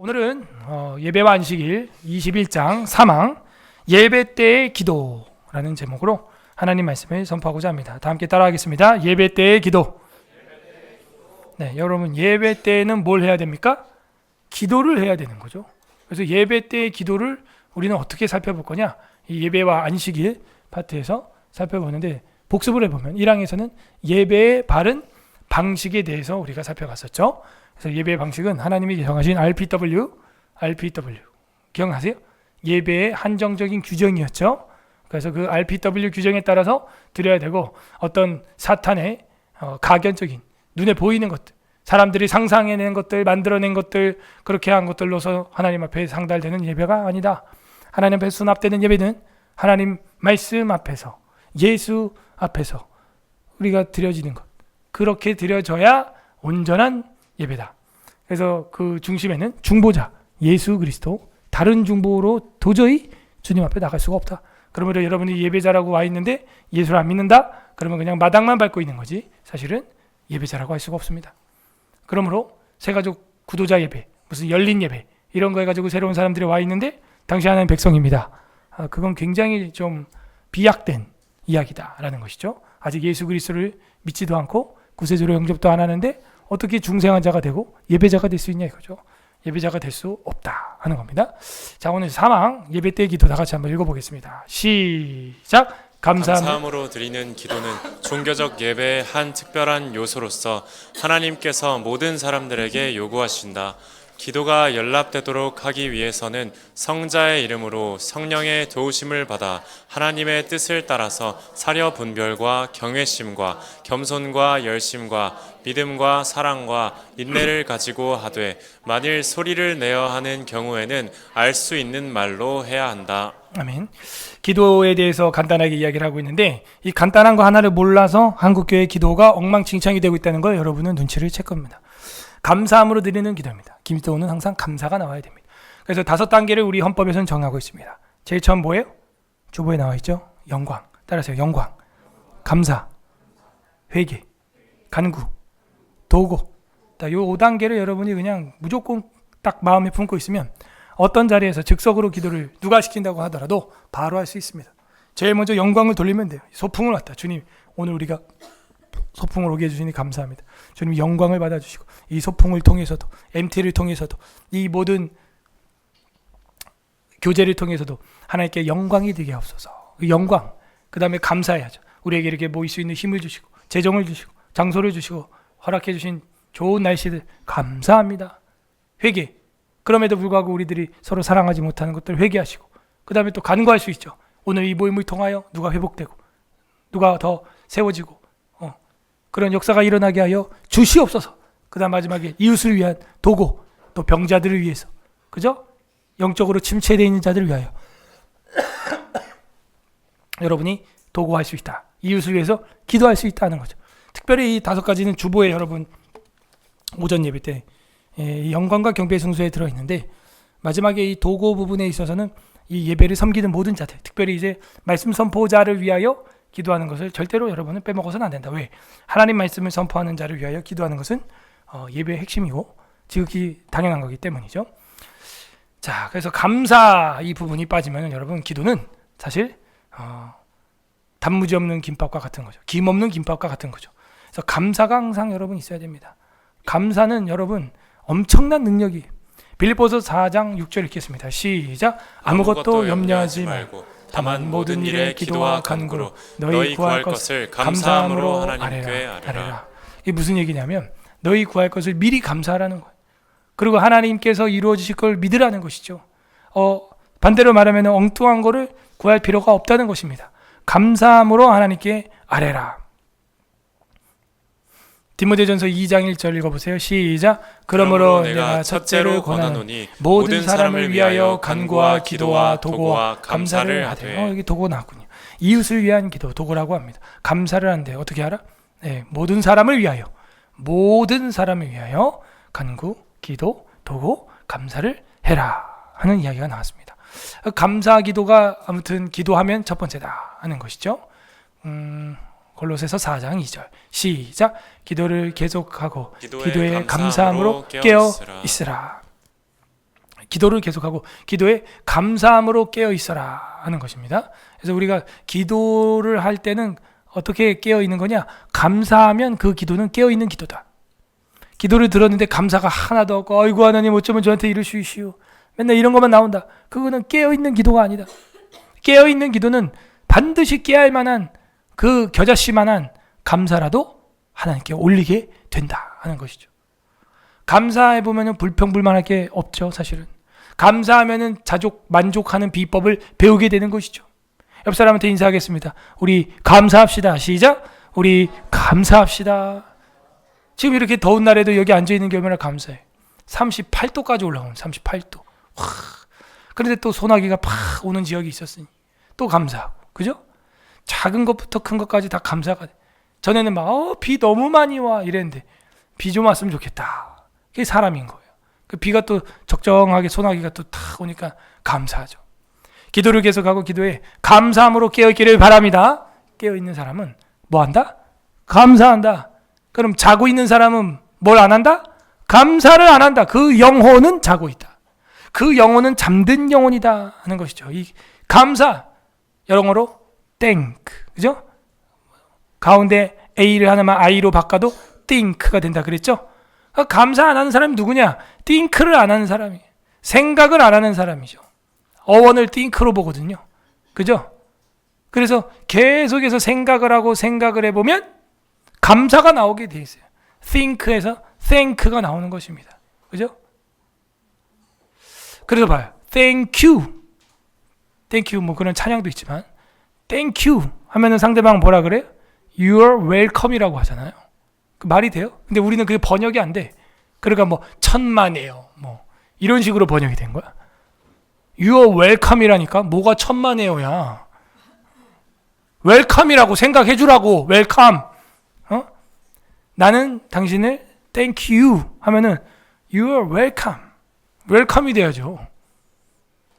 오늘은 예배와 안식일 21장 3항 예배 때의 기도라는 제목으로 하나님 말씀을 선포하고자 합니다. 다 함께 따라하겠습니다. 예배 때의 기도. 네, 여러분 예배 때는 뭘 해야 됩니까? 기도를 해야 되는 거죠. 그래서 예배 때의 기도를 우리는 어떻게 살펴볼 거냐? 이 예배와 안식일 파트에서 살펴보는데 복습을 해보면 1항에서는 예배의 바른 방식에 대해서 우리가 살펴봤었죠. 그래서 예배의 방식은 하나님이 정하신 RPW 기억나세요? 예배의 한정적인 규정이었죠. 그래서 그 RPW 규정에 따라서 드려야 되고 어떤 사탄의 가견적인 눈에 보이는 것들, 사람들이 상상해낸 것들, 만들어낸 것들, 그렇게 한 것들로서 하나님 앞에 상달되는 예배가 아니다. 하나님 앞에 수납되는 예배는 하나님 말씀 앞에서, 예수 앞에서 우리가 드려지는 것, 그렇게 드려져야 온전한 예배다. 그래서 그 중심에는 중보자 예수 그리스도, 다른 중보로 도저히 주님 앞에 나갈 수가 없다. 그러므로 여러분이 예배자라고 와 있는데 예수를 안 믿는다? 그러면 그냥 마당만 밟고 있는 거지 사실은 예배자라고 할 수가 없습니다. 그러므로 새가족 구도자 예배, 무슨 열린 예배 이런 거 해가지고 새로운 사람들이 와 있는데 당시 하나님 백성입니다. 그건 굉장히 좀 비약된 이야기다라는 것이죠. 아직 예수 그리스도를 믿지도 않고 구세주로 영접도 안 하는데 어떻게 중생한 자가 되고 예배자가 될 수 있냐 이거죠. 예배자가 될 수 없다 하는 겁니다. 자, 오늘 3항 예배 때의 기도 다 같이 한번 읽어보겠습니다. 시작. 감사함으로 드리는 기도는 종교적 예배의 한 특별한 요소로서 하나님께서 모든 사람들에게 요구하신다. 기도가 연락되도록 하기 위해서는 성자의 이름으로 성령의 도우심을 받아 하나님의 뜻을 따라서 사려 분별과 경외심과 겸손과 열심과 믿음과 사랑과 인내를 가지고 하되 만일 소리를 내어 하는 경우에는 알 수 있는 말로 해야 한다. 아멘. 기도에 대해서 간단하게 이야기를 하고 있는데 이 간단한 거 하나를 몰라서 한국교회 기도가 엉망진창이 되고 있다는 걸 여러분은 눈치를 챌 겁니다. 감사함으로 드리는 기도입니다. 기도는 항상 감사가 나와야 됩니다. 그래서 5단계를 우리 헌법에서는 정하고 있습니다. 제일 처음 뭐예요? 주보에 나와 있죠. 영광. 따라하세요. 영광, 감사, 회개, 간구, 도고. 이 5단계를 여러분이 그냥 무조건 딱 마음에 품고 있으면 어떤 자리에서 즉석으로 기도를 누가 시킨다고 하더라도 바로 할 수 있습니다. 제일 먼저 영광을 돌리면 돼요. 소풍을 왔다. 주님, 오늘 우리가 소풍을 오게 해주시니 감사합니다. 주님 영광을 받아주시고 이 소풍을 통해서도 MT를 통해서도 이 모든 교제를 통해서도 하나님께 영광이 되게 하옵소서. 그 영광, 그 다음에 감사해야죠. 우리에게 이렇게 모일 수 있는 힘을 주시고 재정을 주시고 장소를 주시고 허락해 주신 좋은 날씨들 감사합니다. 회개, 그럼에도 불구하고 우리들이 서로 사랑하지 못하는 것들 회개하시고 그 다음에 또 간구할 수 있죠. 오늘 이 모임을 통하여 누가 회복되고 누가 더 세워지고 그런 역사가 일어나게 하여 주시옵소서. 그 다음 마지막에 이웃을 위한 도고, 또 병자들을 위해서, 그죠? 영적으로 침체되어 있는 자들을 위하여 여러분이 도고할 수 있다. 이웃을 위해서 기도할 수 있다는 거죠. 특별히 이 5가지는 주보에 여러분 오전 예배 때 영광과 경배 성수에 들어있는데 마지막에 이 도고 부분에 있어서는 이 예배를 섬기는 모든 자들, 특별히 이제 말씀 선포자를 위하여 기도하는 것을 절대로 여러분은 빼먹어서는 안 된다. 왜? 하나님 말씀을 선포하는 자를 위하여 기도하는 것은 예배의 핵심이고 지극히 당연한 거기 때문이죠. 자, 그래서 감사 이 부분이 빠지면 여러분 기도는 사실 단무지 없는 김밥과 같은 거죠. 김 없는 김밥과 같은 거죠. 그래서 감사가 항상 여러분 있어야 됩니다. 감사는 여러분 엄청난 능력이. 빌립보서 4장 6절 읽겠습니다. 시작. 아무것도 염려하지 말고 다만 모든 일에 기도와 간구로 너희 구할 것을 감사함으로 하나님께 아뢰라. 이게 무슨 얘기냐면 너희 구할 것을 미리 감사하라는 거예요. 그리고 하나님께서 이루어 주실 걸 믿으라는 것이죠. 반대로 말하면 엉뚱한 거를 구할 필요가 없다는 것입니다. 감사함으로 하나님께 아뢰라. 디모데전서 2장 1절 읽어보세요. 시작. 그러므로 내가 첫째로 권하노니 모든 사람을 위하여 간구와 기도와 도고와 감사를 하되. 여기 도고 나왔군요. 이웃을 위한 기도, 도고라고 합니다. 감사를 한대. 어떻게 알아? 네, 모든 사람을 위하여 간구, 기도, 도고, 감사를 해라 하는 이야기가 나왔습니다. 감사 기도가 아무튼 기도하면 첫 번째다 하는 것이죠. 골로새서 4장 2절 시작. 기도를 계속하고 기도에 감사함으로 깨어 있으라. 기도를 계속하고 기도에 감사함으로 깨어 있어라 하는 것입니다. 그래서 우리가 기도를 할 때는 어떻게 깨어 있는 거냐? 감사하면 그 기도는 깨어 있는 기도다. 기도를 들었는데 감사가 하나도 없고 아이고 하나님 어쩌면 저한테 이러시오. 맨날 이런 것만 나온다. 그거는 깨어 있는 기도가 아니다. 깨어 있는 기도는 반드시 깨야 할 만한 그 겨자씨만한 감사라도 하나님께 올리게 된다 하는 것이죠. 감사해 보면은 불평불만할 게 없죠, 사실은. 감사하면은 만족하는 비법을 배우게 되는 것이죠. 옆 사람한테 인사하겠습니다. 우리 감사합시다. 시작. 우리 감사합시다. 지금 이렇게 더운 날에도 여기 앉아 있는 게 얼마나 감사해. 38도까지 올라오면 38도. 와. 그런데 또 소나기가 팍 오는 지역이 있었으니 또 감사하고, 그죠? 작은 것부터 큰 것까지 다 감사가 돼. 전에는 막 비 너무 많이 와 이랬는데 비 좀 왔으면 좋겠다. 그게 사람인 거예요. 그 비가 또 적정하게 소나기가 또 탁 오니까 감사하죠. 기도를 계속하고 기도에 감사함으로 깨어있기를 바랍니다. 깨어있는 사람은 뭐 한다? 감사한다. 그럼 자고 있는 사람은 뭘 안 한다? 감사를 안 한다. 그 영혼은 자고 있다. 그 영혼은 잠든 영혼이다 하는 것이죠. 이 감사, 영어로 thank, 그죠? 가운데 A를 하나만 I로 바꿔도 think가 된다 그랬죠? 감사 안 하는 사람이 누구냐? think를 안 하는 사람이, 생각을 안 하는 사람이죠. 어원을 think로 보거든요. 그죠? 그래서 계속해서 생각을 하고 생각을 해보면 감사가 나오게 돼 있어요. think에서 thank가 나오는 것입니다. 그죠? 그래서 봐요. thank you 뭐 그런 찬양도 있지만 thank you 하면은 상대방 뭐라 그래요? You're welcome이라고 하잖아요. 그 말이 돼요? 근데 우리는 그게 번역이 안 돼. 그러니까 뭐 천만에요 뭐 이런 식으로 번역이 된 거야. You're welcome이라니까 뭐가 천만에요야. 웰컴이라고 생각해 주라고. 웰컴. 나는 당신을 thank you 하면은 you're welcome. 웰컴이 돼야죠.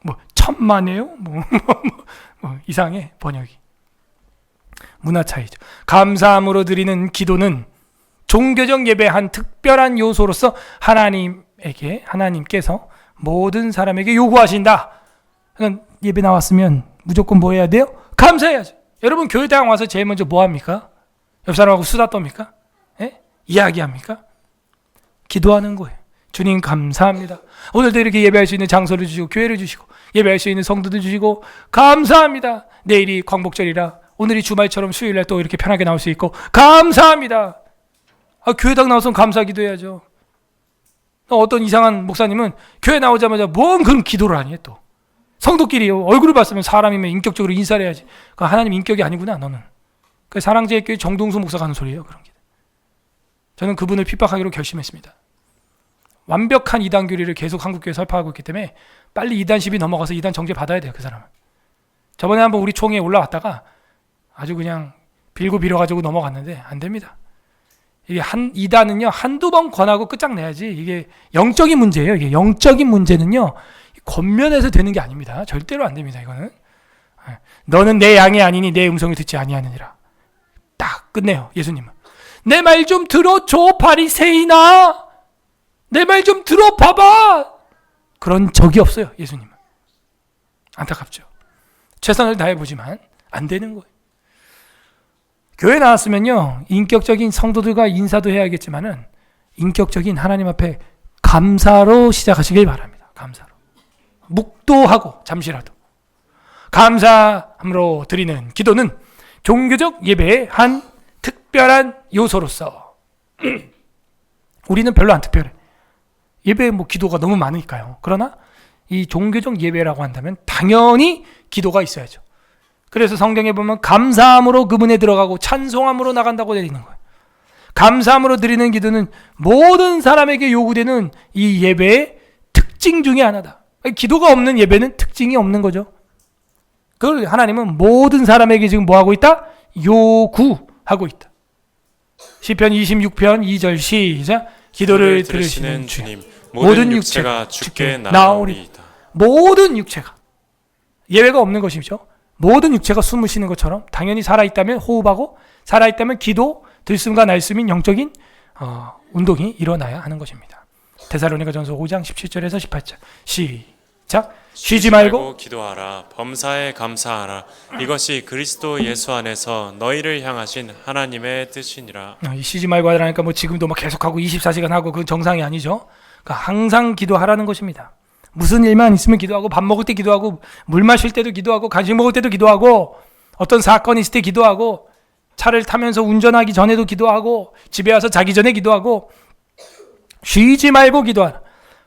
뭐 천만에요? 뭐 이상해 번역이. 문화 차이죠. 감사함으로 드리는 기도는 종교적 예배의 한 특별한 요소로서 하나님께서 모든 사람에게 요구하신다. 그러니까 예배 나왔으면 무조건 뭐 해야 돼요? 감사해야죠. 여러분 교회당 와서 제일 먼저 뭐 합니까? 옆 사람하고 수다 떱니까? 예? 이야기합니까? 기도하는 거예요. 주님 감사합니다. 오늘도 이렇게 예배할 수 있는 장소를 주시고 교회를 주시고 예배할 수 있는 성도들 주시고 감사합니다. 내일이 광복절이라 오늘이 주말처럼 수요일날 또 이렇게 편하게 나올 수 있고 감사합니다. 교회당 나와서 감사 기도해야죠. 어떤 이상한 목사님은 교회 나오자마자 뭔 그런 기도를 하니 또. 성도끼리 얼굴을 봤으면 사람이면 인격적으로 인사를 해야지. 하나님 인격이 아니구나 너는. 사랑제일교회 정동수 목사가 하는 소리예요. 그런 게. 저는 그분을 핍박하기로 결심했습니다. 완벽한 이단 교리를 계속 한국교회에 설파하고 있기 때문에 빨리 이단 10이 넘어가서 이단 정죄 받아야 돼요. 그 사람은. 저번에 한번 우리 총회에 올라왔다가 아주 그냥 빌고 빌어가지고 넘어갔는데 안 됩니다. 이게 이단은요 한두 번 권하고 끝장내야지. 이게 영적인 문제예요. 이게 영적인 문제는요 권면해서 되는 게 아닙니다. 절대로 안 됩니다. 이거는 너는 내 양이 아니니 내 음성을 듣지 아니하느니라. 딱 끝내요. 예수님은 내 말 좀 들어줘 바리새인아. 내 말 좀 들어봐봐. 그런 적이 없어요. 예수님은. 안타깝죠. 최선을 다해보지만 안 되는 거예요. 교회 나왔으면요 인격적인 성도들과 인사도 해야겠지만은 인격적인 하나님 앞에 감사로 시작하시길 바랍니다. 감사로 묵도하고 잠시라도 감사함으로 드리는 기도는 종교적 예배의 한 특별한 요소로서 우리는 별로 안 특별해. 예배에 뭐 기도가 너무 많으니까요. 그러나 이 종교적 예배라고 한다면 당연히 기도가 있어야죠. 그래서 성경에 보면 감사함으로 그문에 들어가고 찬송함으로 나간다고 되어 있는 거예요. 감사함으로 드리는 기도는 모든 사람에게 요구되는 이 예배의 특징 중에 하나다. 기도가 없는 예배는 특징이 없는 거죠. 그걸 하나님은 모든 사람에게 지금 뭐 하고 있다? 요구하고 있다. 시편 26편 2절 시작. 기도를 들으시는 주님 모든 육체가 주께 나오리이다. 모든 육체가 예외가 없는 것이죠. 모든 육체가 숨을 쉬는 것처럼 당연히 살아있다면 호흡하고 살아있다면 기도, 들숨과 날숨인 영적인 운동이 일어나야 하는 것입니다. 데살로니가전서 5장 17절에서 18절. 시작. 쉬지 말고 기도하라. 범사에 감사하라. 이것이 그리스도 예수 안에서 너희를 향하신 하나님의 뜻이니라. 이 쉬지 말고 하라니까 뭐 지금도 막 계속하고 24시간 하고 그건 정상이 아니죠. 그러니까 항상 기도하라는 것입니다. 무슨 일만 있으면 기도하고, 밥 먹을 때 기도하고, 물 마실 때도 기도하고, 간식 먹을 때도 기도하고, 어떤 사건이 있을 때 기도하고, 차를 타면서 운전하기 전에도 기도하고, 집에 와서 자기 전에 기도하고, 쉬지 말고 기도하라.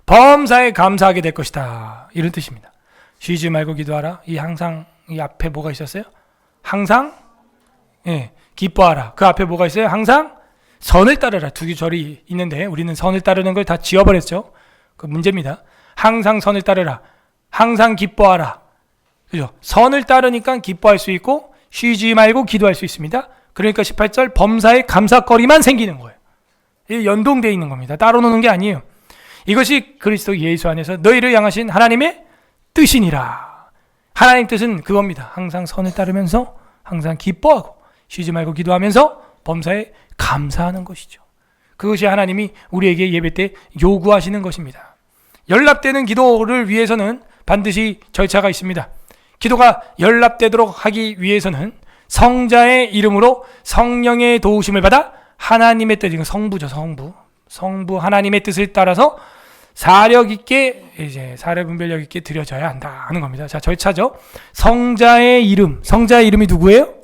범사에 감사하게 될 것이다. 이런 뜻입니다. 쉬지 말고 기도하라. 이 항상, 이 앞에 뭐가 있었어요? 항상 기뻐하라. 그 앞에 뭐가 있어요? 항상 선을 따르라. 두 절이 있는데 우리는 선을 따르는 걸 다 지워버렸죠. 그 문제입니다. 항상 선을 따르라. 항상 기뻐하라. 그죠? 선을 따르니까 기뻐할 수 있고 쉬지 말고 기도할 수 있습니다. 그러니까 18절 범사에 감사거리만 생기는 거예요. 이게 연동되어 있는 겁니다. 따로 노는 게 아니에요. 이것이 그리스도 예수 안에서 너희를 향하신 하나님의 뜻이니라. 하나님 뜻은 그겁니다. 항상 선을 따르면서 항상 기뻐하고 쉬지 말고 기도하면서 범사에 감사하는 것이죠. 그것이 하나님이 우리에게 예배 때 요구하시는 것입니다. 연락되는 기도를 위해서는 반드시 절차가 있습니다. 기도가 연락되도록 하기 위해서는 성자의 이름으로 성령의 도우심을 받아 하나님의 뜻, 성부죠, 성부 하나님의 뜻을 따라서 사력 있게, 이제 사례 분별력 있게 드려져야 한다 하는 겁니다. 자, 절차죠. 성자의 이름이 누구예요?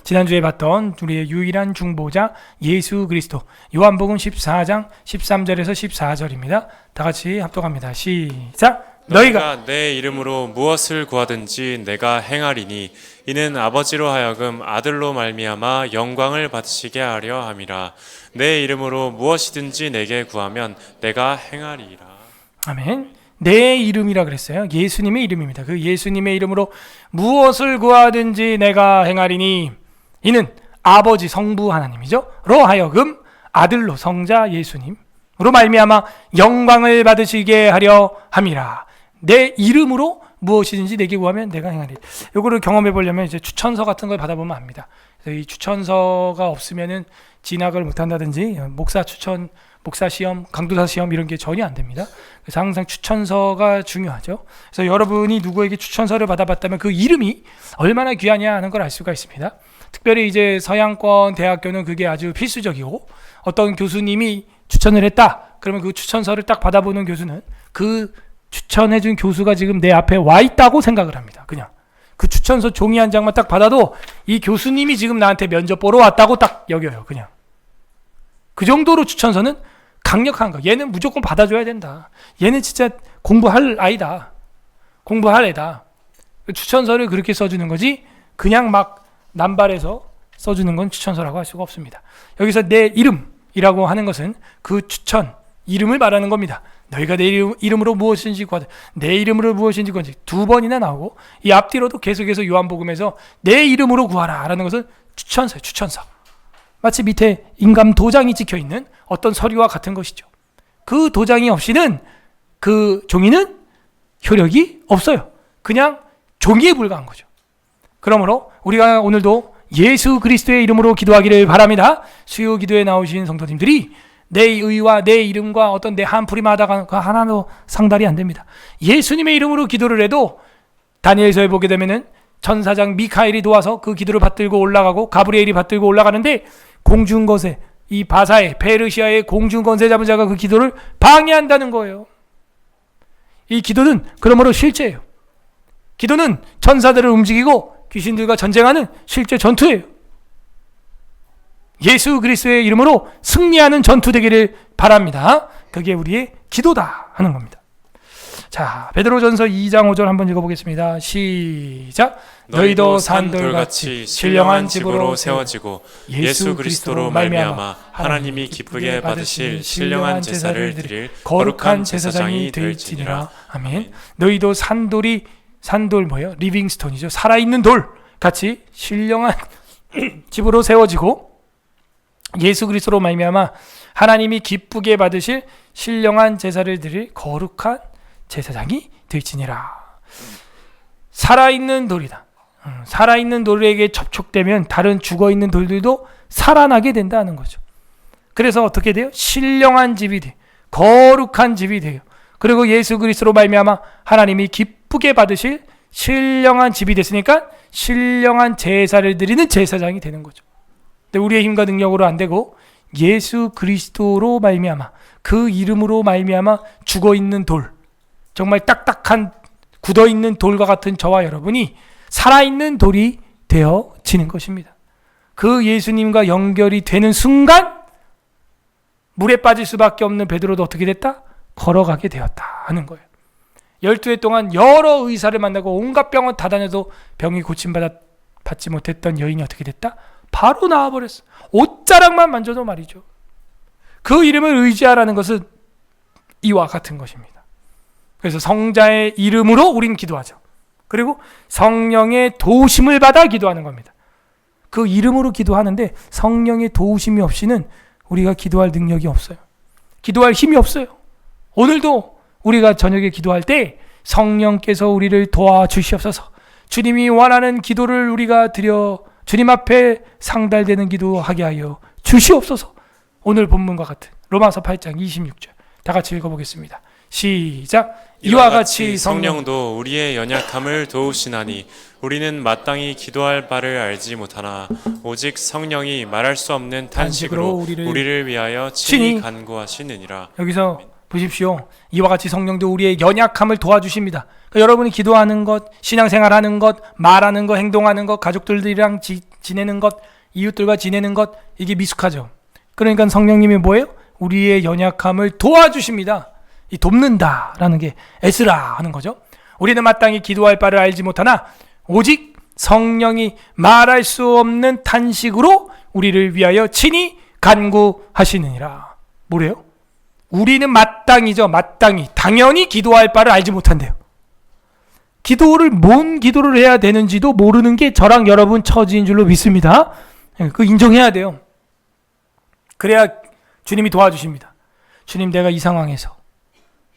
지난주에 봤던 우리의 유일한 중보자 예수 그리스도. 요한복음 14장 13절에서 14절입니다. 다 같이 합독합니다. 시작. 너희가 내 이름으로 무엇을 구하든지 내가 행하리니 이는 아버지로 하여금 아들로 말미암아 영광을 받으시게 하려 함이라. 내 이름으로 무엇이든지 내게 구하면 내가 행하리라. 아멘. 내 이름이라 그랬어요. 예수님의 이름입니다. 그 예수님의 이름으로 무엇을 구하든지 내가 행하리니 이는 아버지 성부 하나님이죠. 로 하여금 아들로 성자 예수님으로 말미암아 영광을 받으시게 하려 함이라. 내 이름으로 무엇이든지 내게 구하면 내가 행하리. 요거를 경험해 보려면 이제 추천서 같은 걸 받아보면 압니다. 그래서 이 추천서가 없으면은 진학을 못 한다든지 목사 추천, 목사 시험, 강도사 시험 이런 게 전혀 안 됩니다. 그래서 항상 추천서가 중요하죠. 그래서 여러분이 누구에게 추천서를 받아봤다면 그 이름이 얼마나 귀하냐 하는 걸 알 수가 있습니다. 특별히 이제 서양권 대학교는 그게 아주 필수적이고, 어떤 교수님이 추천을 했다 그러면 그 추천서를 딱 받아보는 교수는 그 추천해준 교수가 지금 내 앞에 와 있다고 생각을 합니다. 그냥 그 추천서 종이 한 장만 딱 받아도 이 교수님이 지금 나한테 면접 보러 왔다고 딱 여겨요. 그냥 그 정도로 추천서는 강력한 거. 얘는 무조건 받아줘야 된다. 얘는 진짜 공부할 아이다. 공부할 애다. 추천서를 그렇게 써주는 거지 그냥 막 남발해서 써주는 건 추천서라고 할 수가 없습니다. 여기서 내 이름이라고 하는 것은 그 추천, 이름을 말하는 겁니다. 너희가 내 이름으로 무엇인지 구하든, 내 이름으로 무엇인지 구하든지 두 번이나 나오고, 이 앞뒤로도 계속해서 요한복음에서 내 이름으로 구하라 라는 것은 추천서예요. 추천서. 마치 밑에 인감 도장이 찍혀있는 어떤 서류와 같은 것이죠. 그 도장이 없이는 그 종이는 효력이 없어요. 그냥 종이에 불과한 거죠. 그러므로 우리가 오늘도 예수 그리스도의 이름으로 기도하기를 바랍니다. 수요 기도에 나오신 성도님들이 내 의와 내 이름과 어떤 내 한풀이마다가 하나도 상달이 안 됩니다. 예수님의 이름으로 기도를 해도 다니엘서에 보게 되면은 천사장 미카엘이 도와서 그 기도를 받들고 올라가고 가브리엘이 받들고 올라가는데 공중거세, 이 바사의 페르시아의 공중거세 잡은 자가 그 기도를 방해한다는 거예요. 이 기도는 그러므로 실제예요. 기도는 천사들을 움직이고 귀신들과 전쟁하는 실제 전투예요. 예수 그리스도의 이름으로 승리하는 전투 되기를 바랍니다. 그게 우리의 기도다 하는 겁니다. 자, 베드로전서 2장 5절 한번 읽어보겠습니다. 시작. 너희도 산돌같이 신령한 집으로 세워지고 예수 그리스도로 말미암아 하나님이 기쁘게 받으실 신령한 제사를 드릴 거룩한 제사장이 될지니라. 아멘. 너희도 산돌 뭐예요? 리빙스톤이죠. 살아있는 돌 같이 신령한 집으로 세워지고 예수 그리스도로 말미암아 하나님이 기쁘게 받으실 신령한 제사를 드릴 거룩한 제사장이 될지니라. 살아있는 돌이다. 살아있는 돌에게 접촉되면 다른 죽어있는 돌들도 살아나게 된다는 거죠. 그래서 어떻게 돼요? 신령한 집이 돼. 거룩한 집이 돼요. 그리고 예수 그리스도로 말미암아 하나님이 기쁘게 받으실 신령한 집이 됐으니까 신령한 제사를 드리는 제사장이 되는 거죠. 근데 우리의 힘과 능력으로 안 되고 예수 그리스도로 말미암아, 그 이름으로 말미암아 죽어있는 돌, 정말 딱딱한 굳어있는 돌과 같은 저와 여러분이 살아있는 돌이 되어지는 것입니다. 그 예수님과 연결이 되는 순간 물에 빠질 수밖에 없는 베드로도 어떻게 됐다? 걸어가게 되었다 하는 거예요. 12해 동안 여러 의사를 만나고 온갖 병원 다 다녀도 병이 고침받지 못했던 여인이 어떻게 됐다? 바로 나와버렸어. 옷자락만 만져도 말이죠. 그 이름을 의지하라는 것은 이와 같은 것입니다. 그래서 성자의 이름으로 우린 기도하죠. 그리고 성령의 도우심을 받아 기도하는 겁니다. 그 이름으로 기도하는데 성령의 도우심이 없이는 우리가 기도할 능력이 없어요. 기도할 힘이 없어요. 오늘도 우리가 저녁에 기도할 때 성령께서 우리를 도와주시옵소서, 주님이 원하는 기도를 우리가 드려 주님 앞에 상달되는 기도하게 하여 주시옵소서. 오늘 본문과 같은 로마서 8장 26절 다 같이 읽어보겠습니다. 시작. 이와 같이 성령도 우리의 연약함을 도우시나니 우리는 마땅히 기도할 바를 알지 못하나 오직 성령이 말할 수 없는 탄식으로 우리를 위하여 친히 간구하시느니라. 여기서 보십시오. 이와 같이 성령도 우리의 연약함을 도와주십니다. 그러니까 여러분이 기도하는 것, 신앙생활하는 것, 말하는 것, 행동하는 것, 가족들이랑 지내는 것, 이웃들과 지내는 것, 이게 미숙하죠. 그러니까 성령님이 뭐예요? 우리의 연약함을 도와주십니다. 이 돕는다라는 게 애쓰라 하는 거죠. 우리는 마땅히 기도할 바를 알지 못하나 오직 성령이 말할 수 없는 탄식으로 우리를 위하여 친히 간구하시느니라. 뭐래요? 우리는 마땅히죠. 마땅히 당연히 기도할 바를 알지 못한대요. 뭔 기도를 해야 되는지도 모르는 게 저랑 여러분 처지인 줄로 믿습니다. 그거 인정해야 돼요. 그래야 주님이 도와주십니다. 주님, 내가 이 상황에서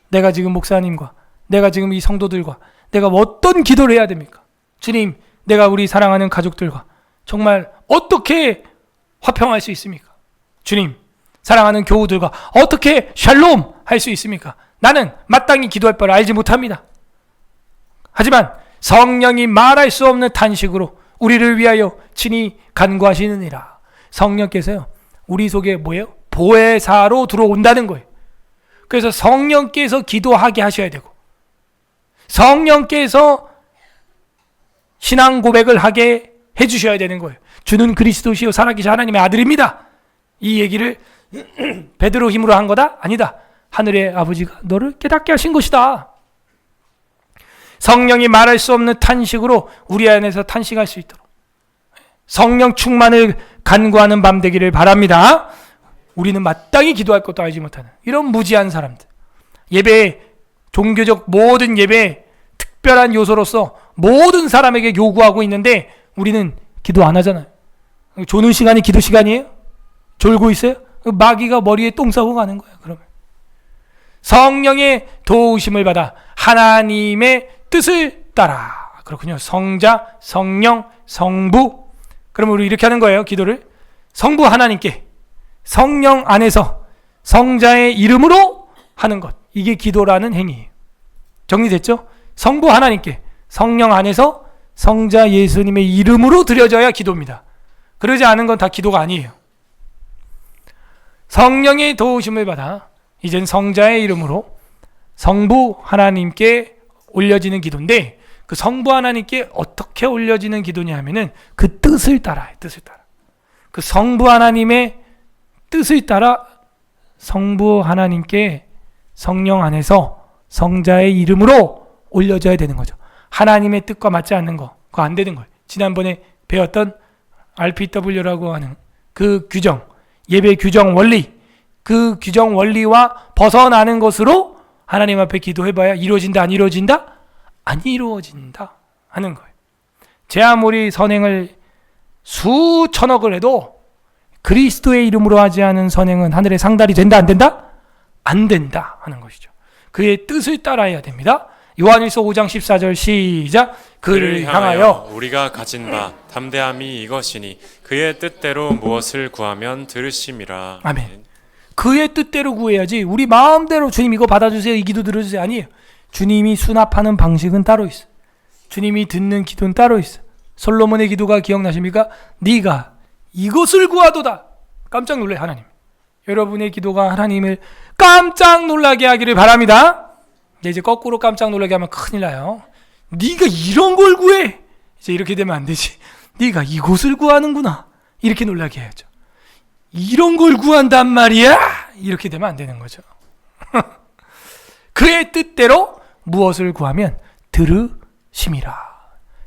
내가 지금 목사님과 내가 지금 이 성도들과 내가 어떤 기도를 해야 됩니까? 주님, 내가 우리 사랑하는 가족들과 정말 어떻게 화평할 수 있습니까? 주님, 사랑하는 교우들과 어떻게 샬롬 할 수 있습니까? 나는 마땅히 기도할 바를 알지 못합니다. 하지만 성령이 말할 수 없는 탄식으로 우리를 위하여 친히 간구하시느니라. 성령께서요, 우리 속에 뭐예요? 보혜사로 들어온다는 거예요. 그래서 성령께서 기도하게 하셔야 되고 성령께서 신앙 고백을 하게 해주셔야 되는 거예요. 주는 그리스도시요 살아계신 하나님의 아들입니다. 이 얘기를 베드로 힘으로 한 거다? 아니다. 하늘의 아버지가 너를 깨닫게 하신 것이다. 성령이 말할 수 없는 탄식으로 우리 안에서 탄식할 수 있도록 성령 충만을 간구하는 밤 되기를 바랍니다. 우리는 마땅히 기도할 것도 알지 못하는 이런 무지한 사람들, 예배, 종교적 모든 예배 특별한 요소로서 모든 사람에게 요구하고 있는데 우리는 기도 안 하잖아요. 조는 시간이 기도 시간이에요? 졸고 있어요? 마귀가 머리에 똥 싸고 가는 거예요. 그러면 성령의 도우심을 받아 하나님의 뜻을 따라. 그렇군요. 성자, 성령, 성부. 그러면 우리 이렇게 하는 거예요. 기도를 성부 하나님께 성령 안에서 성자의 이름으로 하는 것, 이게 기도라는 행위예요. 정리됐죠? 성부 하나님께 성령 안에서 성자 예수님의 이름으로 드려져야 기도입니다. 그러지 않은 건 다 기도가 아니에요. 성령의 도우심을 받아 이젠 성자의 이름으로 성부 하나님께 올려지는 기도인데, 그 성부 하나님께 어떻게 올려지는 기도냐 하면은 그 뜻을 따라요. 뜻을 따라. 그 성부 하나님의 뜻을 따라 성부 하나님께 성령 안에서 성자의 이름으로 올려져야 되는 거죠. 하나님의 뜻과 맞지 않는 거, 그거 안 되는 거예요. 지난번에 배웠던 RPW라고 하는 그 규정, 예배 규정 원리, 그 규정 원리와 벗어나는 것으로 하나님 앞에 기도해봐야 이루어진다, 안 이루어진다? 안 이루어진다 하는 거예요. 제 아무리 선행을 수천억을 해도 그리스도의 이름으로 하지 않은 선행은 하늘에 상달이 된다, 안 된다? 안 된다 하는 것이죠. 그의 뜻을 따라야 됩니다. 요한일서 5장 14절 시작. 그를 향하여 우리가 가진 바 담대함이 이것이니 그의 뜻대로 무엇을 구하면 들으심이라. 아멘. 그의 뜻대로 구해야지 우리 마음대로 주님 이거 받아주세요, 이 기도 들어주세요, 아니에요. 주님이 수납하는 방식은 따로 있어. 주님이 듣는 기도는 따로 있어. 솔로몬의 기도가 기억나십니까? 네가 이것을 구하도다. 깜짝 놀래 하나님. 여러분의 기도가 하나님을 깜짝 놀라게 하기를 바랍니다. 이제 거꾸로 깜짝 놀라게 하면 큰일 나요. 네가 이런 걸 구해. 이제 이렇게 되면 안 되지. 네가 이곳을 구하는구나. 이렇게 놀라게 해야죠. 이런 걸 구한단 말이야. 이렇게 되면 안 되는 거죠. 그의 뜻대로 무엇을 구하면 들으심이라.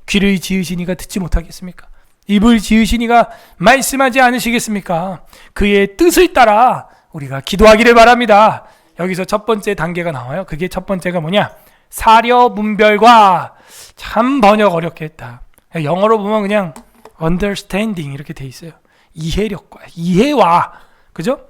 귀를 지으시니가 듣지 못하겠습니까? 입을 지으시니가 말씀하지 않으시겠습니까? 그의 뜻을 따라 우리가 기도하기를 바랍니다. 여기서 첫 번째 단계가 나와요. 그게 첫 번째가 뭐냐? 사려 분별과. 참 번역 어렵게 했다. 영어로 보면 그냥 understanding 이렇게 돼 있어요. 이해력과 이해와, 그죠?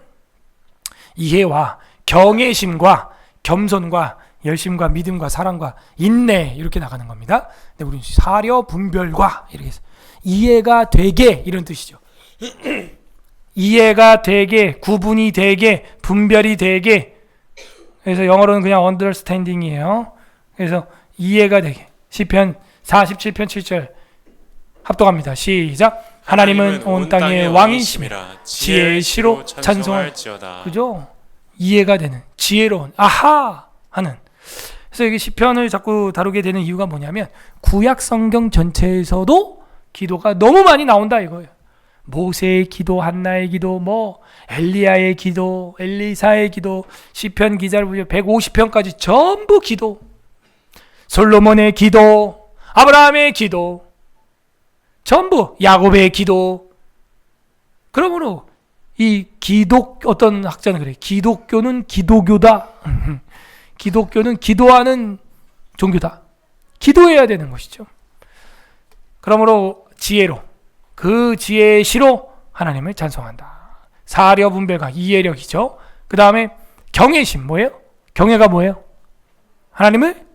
이해와 경외심과 겸손과 열심과 믿음과 사랑과 인내 이렇게 나가는 겁니다. 근데 우리는 사려 분별과 이렇게 해서 이해가 되게 이런 뜻이죠. 이해가 되게, 구분이 되게, 분별이 되게. 그래서 영어로는 그냥 understanding이에요. 그래서 이해가 되게. 시편 47편 7절 합독합니다. 시작. 하나님은 온 땅의 왕이심이라 지혜의 시로 찬송할지어다. 그죠? 이해가 되는, 지혜로운, 아하 하는. 그래서 여기 시편을 자꾸 다루게 되는 이유가 뭐냐면 구약 성경 전체에서도 기도가 너무 많이 나온다 이거예요. 모세의 기도, 한나의 기도, 뭐 엘리야의 기도, 엘리사의 기도, 시편 기자를 보면 150편까지 전부 기도. 솔로몬의 기도, 아브라함의 기도, 전부 야곱의 기도. 그러므로 이 어떤 학자는 그래. 기독교는 기도교다. 기독교는 기도하는 종교다. 기도해야 되는 것이죠. 그러므로 지혜로, 그 지혜의 시로 하나님을 찬송한다. 사려 분별과 이해력이죠. 그 다음에 경외심 뭐예요? 경외가 뭐예요? 하나님을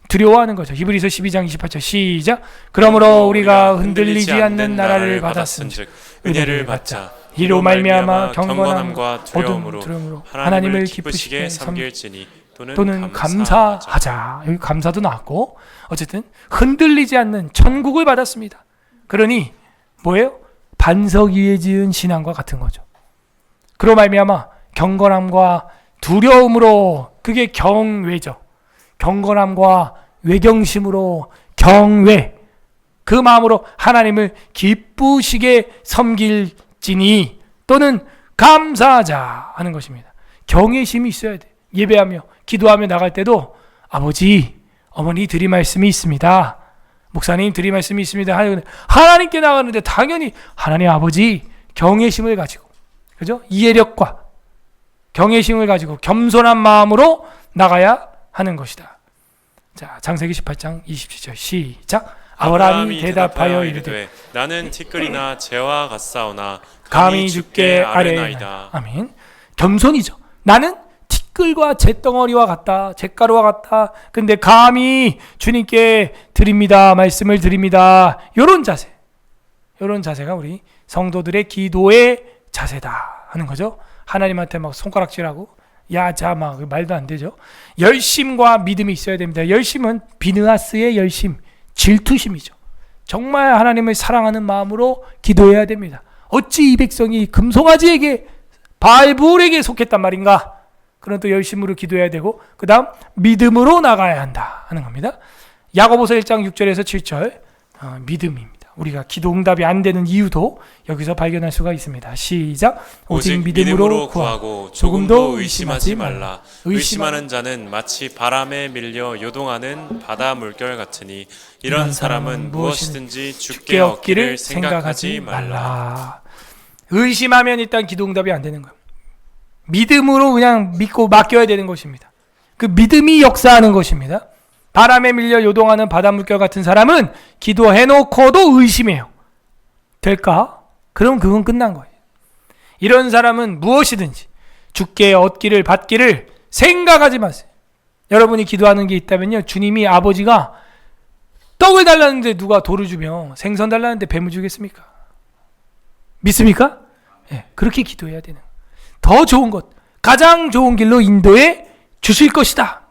두려워하는 거죠. 히브리서 12장 28절 시작. 그러므로 우리가 흔들리지 않는 나라를 받았은즉 은혜를 받자. 이로 말미암아 경건함과 두려움으로 하나님을 기쁘시게 섬길지니 또는 감사하자. 여기 감사도 나왔고 어쨌든 흔들리지 않는 천국을 받았습니다. 그러니 뭐예요? 반석 위에 지은 신앙과 같은 거죠. 그로 말미암아 경건함과 두려움으로, 그게 경외죠. 경건함과 외경심으로 경외, 그 마음으로 하나님을 기쁘시게 섬길지니 또는 감사하자 하는 것입니다. 경외심이 있어야 돼. 예배하며 기도하며 나갈 때도 아버지, 어머니 드릴 말씀이 있습니다. 목사님 드릴 말씀이 있습니다. 하나님께 나가는데 당연히 하나님 아버지 경외심을 가지고, 그죠? 이해력과 경외심을 가지고 겸손한 마음으로 나가야 하는 것이다. 자, 창세기 18장 27절 시작. 아브라함이 대답하여 이르되 나는 티끌이나 재와 같사오나 감히 주께 아뢰나이다. 아멘. 겸손이죠. 나는 티끌과 잿덩어리와 같다, 잿가루와 같다. 근데 감히 주님께 드립니다, 말씀을 드립니다. 이런 자세, 이런 자세가 우리 성도들의 기도의 자세다 하는 거죠. 하나님한테 막 손가락질하고 야자 막 말도 안 되죠. 열심과 믿음이 있어야 됩니다. 열심은 비느하스의 열심, 질투심이죠. 정말 하나님을 사랑하는 마음으로 기도해야 됩니다. 어찌 이 백성이 금송아지에게 바알불에게 속했단 말인가? 그런 또 열심으로 기도해야 되고, 그 다음 믿음으로 나가야 한다 하는 겁니다. 야고보서 1장 6절에서 7절 믿음입니다. 우리가 기도 응답이 안 되는 이유도 여기서 발견할 수가 있습니다. 시작. 오직 믿음으로 구하고 조금도 의심하지 말라. 의심하는 자는 마치 바람에 밀려 요동하는 바다 물결 같으니 이런 사람은 무엇이든지 주께 얻기를 생각하지 말라. 의심하면 일단 기도 응답이 안 되는 거예요. 믿음으로 그냥 믿고 맡겨야 되는 것입니다. 그 믿음이 역사하는 것입니다. 바람에 밀려 요동하는 바닷물결 같은 사람은 기도해놓고도 의심해요. 될까? 그럼 그건 끝난 거예요. 이런 사람은 무엇이든지 주께 얻기를 받기를 생각하지 마세요. 여러분이 기도하는 게 있다면요, 주님이 아버지가 떡을 달라는데 누가 돌을 주며 생선 달라는데 뱀을 주겠습니까? 믿습니까? 네, 그렇게 기도해야 되는 거예요. 더 좋은 것, 가장 좋은 길로 인도해 주실 것이다.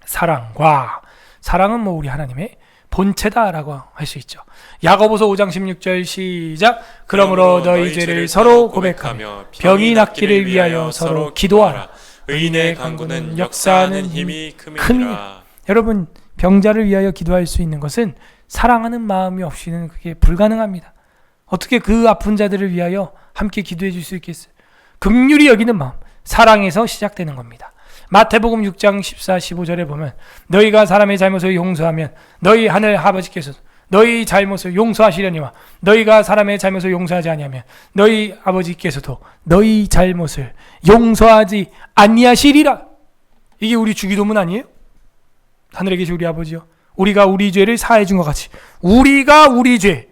사랑은 뭐 우리 하나님의 본체다라고 할 수 있죠. 야고보서 5장 16절 시작. 그러므로 너희 죄를 서로 고백하며 병이 낫기를 위하여 서로 기도하라. 의인의 간구는 역사하는 힘이 큼이니라. 여러분, 병자를 위하여 기도할 수 있는 것은 사랑하는 마음이 없이는 그게 불가능합니다. 어떻게 그 아픈 자들을 위하여 함께 기도해 줄 수 있겠어요? 긍휼히 여기는 마음, 사랑에서 시작되는 겁니다. 마태복음 6장 14, 15절에 보면 너희가 사람의 잘못을 용서하면 너희 하늘 아버지께서 너희 잘못을 용서하시려니와 너희가 사람의 잘못을 용서하지 아니하면 너희 아버지께서도 너희 잘못을 용서하지 아니하시리라. 이게 우리 주기도문 아니에요? 하늘에 계신 우리 아버지요, 우리가 우리 죄를 사해 준 것 같이 우리가 우리 죄,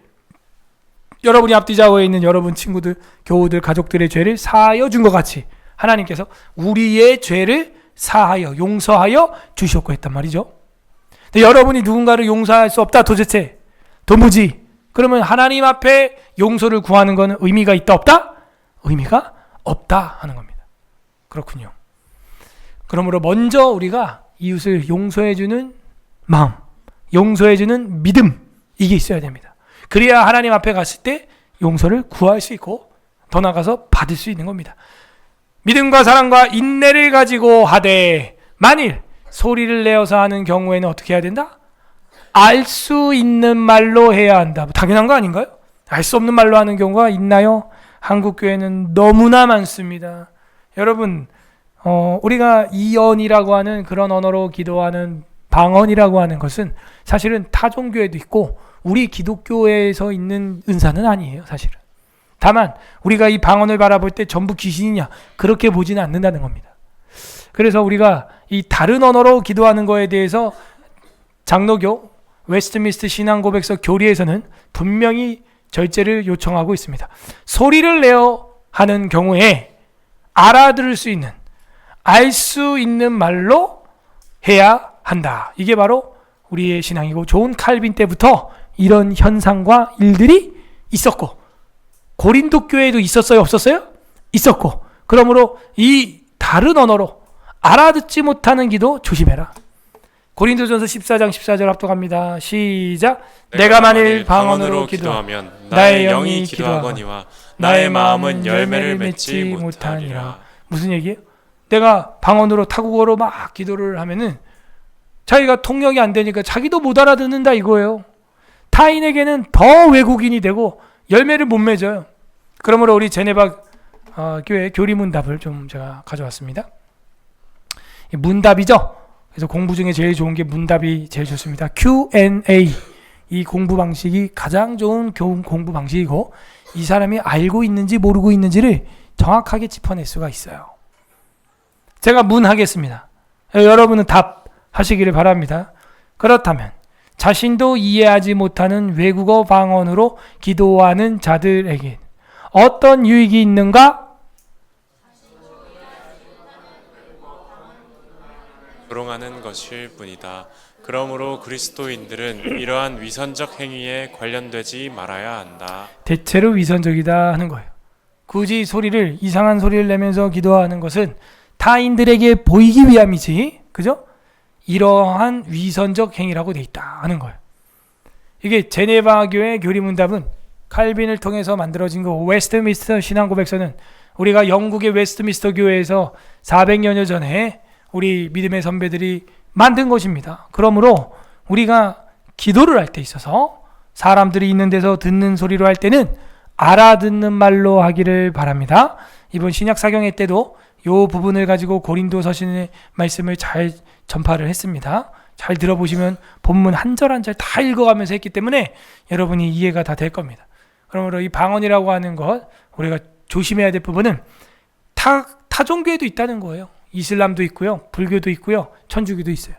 여러분이 앞뒤 좌우에 있는 여러분 친구들, 교우들, 가족들의 죄를 사하여 준 것 같이 하나님께서 우리의 죄를 사하여 용서하여 주셨고 했단 말이죠. 근데 여러분이 누군가를 용서할 수 없다, 도무지, 그러면 하나님 앞에 용서를 구하는 것은 의미가 있다 없다? 의미가 없다 하는 겁니다. 그렇군요. 그러므로 먼저 우리가 이웃을 용서해주는 마음, 용서해주는 믿음, 이게 있어야 됩니다. 그래야 하나님 앞에 갔을 때 용서를 구할 수 있고 더 나아가서 받을 수 있는 겁니다. 믿음과 사랑과 인내를 가지고 하되 만일 소리를 내어서 하는 경우에는 어떻게 해야 된다? 알 수 있는 말로 해야 한다. 당연한 거 아닌가요? 알 수 없는 말로 하는 경우가 있나요? 한국 교회는 너무나 많습니다. 여러분, 우리가 이언이라고 하는 그런 언어로 기도하는 방언이라고 하는 것은 사실은 타종교회도 있고 우리 기독교에서 있는 은사는 아니에요, 사실은. 다만 우리가 이 방언을 바라볼 때 전부 귀신이냐, 그렇게 보지는 않는다는 겁니다. 그래서 우리가 이 다른 언어로 기도하는 거에 대해서 장로교 웨스트민스터 신앙고백서 교리에서는 분명히 절제를 요청하고 있습니다. 소리를 내어 하는 경우에 알아들을 수 있는, 알 수 있는 말로 해야 한다. 이게 바로 우리의 신앙이고, 좋은 칼빈 때부터 이런 현상과 일들이 있었고, 고린도 교회에도 있었어요, 없었어요? 있었고, 그러므로 이 다른 언어로 알아듣지 못하는 기도 조심해라. 고린도전서 14장 14절 합독합니다. 시작. 내가 만일 방언으로 기도하면 나의 영이 기도하거니와 나의 마음은 열매를 맺지 못하니라. 무슨 얘기예요? 내가 방언으로 타국어로 막 기도를 하면은 자기가 통역이 안 되니까 자기도 못 알아듣는다 이거예요. 타인에게는 더 외국인이 되고 열매를 못 맺어요. 그러므로 우리 제네바 교회 교리문답을 좀 제가 가져왔습니다. 문답이죠. 그래서 공부 중에 제일 좋은 게 문답이 제일 좋습니다. Q&A, 이 공부 방식이 가장 좋은 공부 방식이고, 이 사람이 알고 있는지 모르고 있는지를 정확하게 짚어낼 수가 있어요. 제가 문하겠습니다. 여러분은 답하시기를 바랍니다. 그렇다면 자신도 이해하지 못하는 외국어 방언으로 기도하는 자들에게 어떤 유익이 있는가? 조롱하는 것일 뿐이다. 그러므로 그리스도인들은 이러한 위선적 행위에 관련되지 말아야 한다. 대체로 위선적이다 하는 거예요. 굳이 이상한 소리를 내면서 기도하는 것은 타인들에게 보이기 위함이지, 그죠? 이러한 위선적 행위라고 돼 있다 하는 거예요. 이게 제네바 교회 교리문답은 칼빈을 통해서 만들어진 거. 웨스트민스터 신앙고백서는 우리가 영국의 웨스트민스터 교회에서 400여 년 전에 우리 믿음의 선배들이 만든 것입니다. 그러므로 우리가 기도를 할 때 있어서 사람들이 있는 데서 듣는 소리로 할 때는 알아듣는 말로 하기를 바랍니다. 이번 신약사경회 때도 이 부분을 가지고 고린도 서신의 말씀을 잘 전파를 했습니다. 잘 들어보시면 본문 한 절 한 절 다 읽어가면서 했기 때문에 여러분이 이해가 다 될 겁니다. 그러므로 이 방언이라고 하는 것, 우리가 조심해야 될 부분은 타종교에도 있다는 거예요. 이슬람도 있고요, 불교도 있고요, 천주교도 있어요.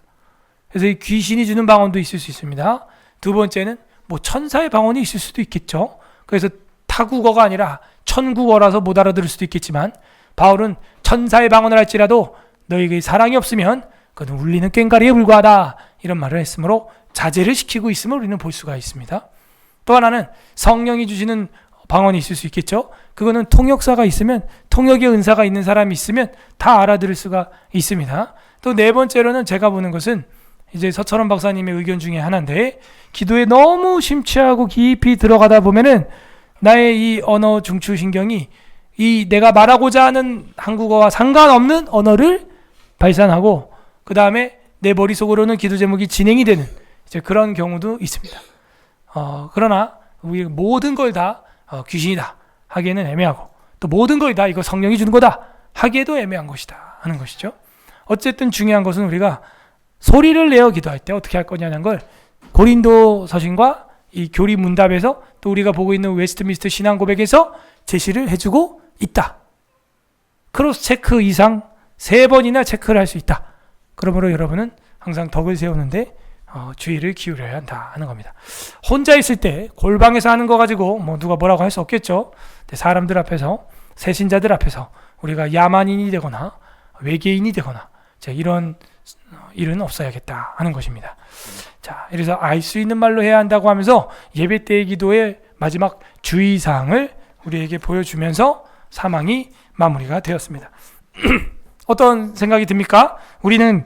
그래서 이 귀신이 주는 방언도 있을 수 있습니다. 두 번째는 뭐 천사의 방언이 있을 수도 있겠죠. 그래서 타국어가 아니라 천국어라서 못 알아들을 수도 있겠지만, 바울은 천사의 방언을 할지라도 너희에게 사랑이 없으면 그건 울리는 꽹과리에 불과하다, 이런 말을 했으므로 자제를 시키고 있음을 우리는 볼 수가 있습니다. 또 하나는 성령이 주시는 방언이 있을 수 있겠죠. 그거는 통역사가 있으면, 통역의 은사가 있는 사람이 있으면 다 알아들을 수가 있습니다. 또 네 번째로는 제가 보는 것은 이제 서철원 박사님의 의견 중에 하나인데, 기도에 너무 심취하고 깊이 들어가다 보면은 나의 이 언어 중추신경이 이 내가 말하고자 하는 한국어와 상관없는 언어를 발산하고, 그 다음에 내 머릿속으로는 기도 제목이 진행이 되는 이제 그런 경우도 있습니다. 그러나 우리 모든 걸 다 귀신이다 하기에는 애매하고, 또 모든 걸 다 이거 성령이 주는 거다 하기에도 애매한 것이다 하는 것이죠. 어쨌든 중요한 것은 우리가 소리를 내어 기도할 때 어떻게 할 거냐는 걸 고린도 서신과 이 교리 문답에서, 또 우리가 보고 있는 웨스트민스터 신앙 고백에서 제시를 해주고 있다. 크로스 체크 이상 3번이나 체크를 할 수 있다. 그러므로 여러분은 항상 덕을 세우는데 주의를 기울여야 한다 하는 겁니다. 혼자 있을 때 골방에서 하는 거 가지고 뭐 누가 뭐라고 할 수 없겠죠. 사람들 앞에서, 새신자들 앞에서 우리가 야만인이 되거나 외계인이 되거나 이런 일은 없어야겠다 하는 것입니다. 자, 그래서 알 수 있는 말로 해야 한다고 하면서 예배 때의 기도의 마지막 주의사항을 우리에게 보여주면서 사망이 마무리가 되었습니다. 어떤 생각이 듭니까? 우리는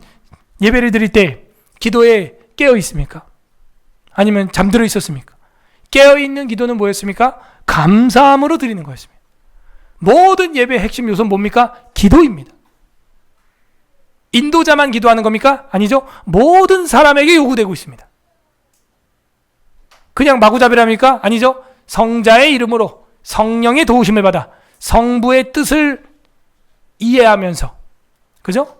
예배를 드릴 때 기도에 깨어 있습니까? 아니면 잠들어 있었습니까? 깨어 있는 기도는 뭐였습니까? 감사함으로 드리는 거였습니다. 모든 예배의 핵심 요소는 뭡니까? 기도입니다. 인도자만 기도하는 겁니까? 아니죠. 모든 사람에게 요구되고 있습니다. 그냥 마구잡이랍니까? 아니죠. 성자의 이름으로 성령의 도우심을 받아 성부의 뜻을 이해하면서, 그죠?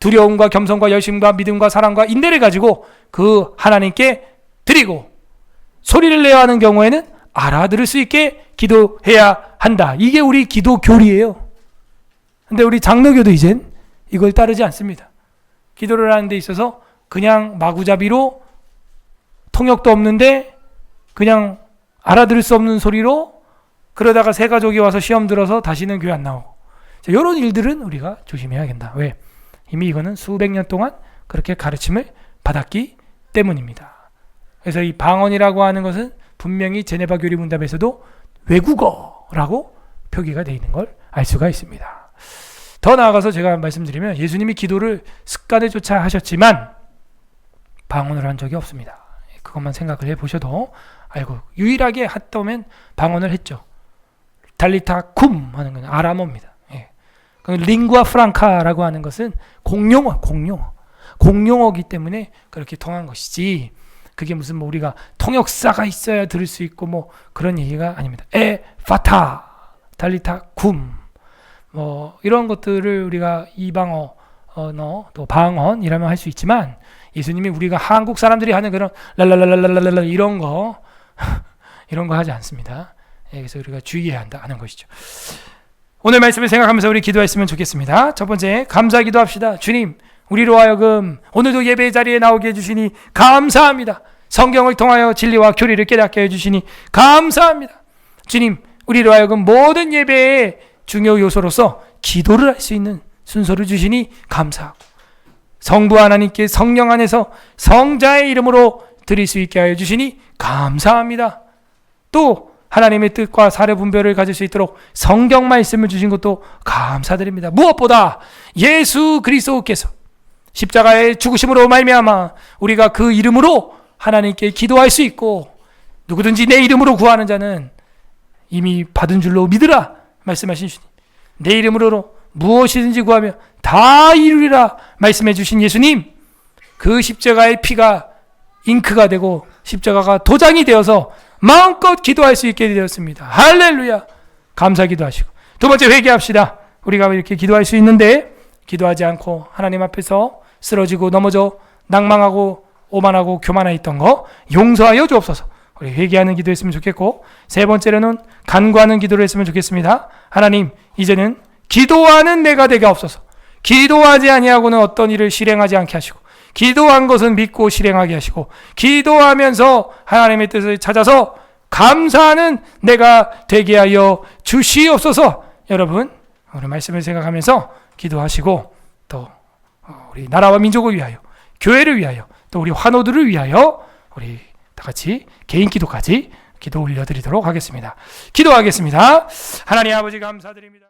두려움과 겸손과 열심과 믿음과 사랑과 인내를 가지고 그 하나님께 드리고, 소리를 내야 하는 경우에는 알아들을 수 있게 기도해야 한다. 이게 우리 기도 교리예요. 근데 우리 장로교도 이젠 이걸 따르지 않습니다. 기도를 하는 데 있어서 그냥 마구잡이로, 통역도 없는데 그냥 알아들을 수 없는 소리로, 그러다가 새 가족이 와서 시험 들어서 다시는 교회 안 나오고, 이런 일들은 우리가 조심해야겠다. 왜? 이미 이거는 수백 년 동안 그렇게 가르침을 받았기 때문입니다. 그래서 이 방언이라고 하는 것은 분명히 제네바 교리 문답에서도 외국어라고 표기가 되어 있는 걸 알 수가 있습니다. 더 나아가서 제가 말씀드리면, 예수님이 기도를 습관에 조차 하셨지만 방언을 한 적이 없습니다. 그것만 생각을 해보셔도 알고, 유일하게 했다면 방언을 했죠. 달리타 쿰 하는 건 아람어입니다. 링구아 프랑카라고 하는 것은 공용어이기 때문에 그렇게 통한 것이지, 그게 무슨 뭐 우리가 통역사가 있어야 들을 수 있고 뭐 그런 얘기가 아닙니다. 파타, 달리타 쿰, 뭐 이런 것들을 우리가 이방어 언어, 또 방언이라면 할 수 있지만, 예수님이 우리가 한국 사람들이 하는 그런 랄랄랄랄랄랄 이런 거 하지 않습니다. 그래서 우리가 주의해야 한다 하는 것이죠. 오늘 말씀을 생각하면서 우리 기도했으면 좋겠습니다. 첫 번째, 감사 기도합시다. 주님, 우리로 하여금 오늘도 예배 자리에 나오게 해주시니 감사합니다. 성경을 통하여 진리와 교리를 깨닫게 해주시니 감사합니다. 주님, 우리로 하여금 모든 예배의 중요 요소로서 기도를 할 수 있는 순서를 주시니 감사하고, 성부 하나님께 성령 안에서 성자의 이름으로 드릴 수 있게 하여 주시니 감사합니다. 또 하나님의 뜻과 사려 분별을 가질 수 있도록 성경 말씀을 주신 것도 감사드립니다. 무엇보다 예수 그리스도께서 십자가의 죽으심으로 말미암아 우리가 그 이름으로 하나님께 기도할 수 있고, 누구든지 내 이름으로 구하는 자는 이미 받은 줄로 믿으라 말씀하신 주님, 내 이름으로 무엇이든지 구하며 다 이루리라 말씀해 주신 예수님, 그 십자가의 피가 잉크가 되고 십자가가 도장이 되어서 마음껏 기도할 수 있게 되었습니다. 할렐루야. 감사 기도하시고, 두 번째, 회개합시다. 우리가 이렇게 기도할 수 있는데 기도하지 않고 하나님 앞에서 쓰러지고 넘어져 낭망하고 오만하고 교만해 있던 거 용서하여 주옵소서. 우리 회개하는 기도했으면 좋겠고, 세 번째로는 간구하는 기도를 했으면 좋겠습니다. 하나님, 이제는 기도하는 내가 되게 없어서, 기도하지 아니하고는 어떤 일을 실행하지 않게 하시고, 기도한 것은 믿고 실행하게 하시고, 기도하면서 하나님의 뜻을 찾아서 감사하는 내가 되게 하여 주시옵소서. 여러분, 오늘 말씀을 생각하면서 기도하시고, 또 우리 나라와 민족을 위하여, 교회를 위하여, 또 우리 환우들을 위하여 우리 다 같이 개인 기도까지 기도 올려드리도록 하겠습니다. 기도하겠습니다. 하나님 아버지 감사드립니다.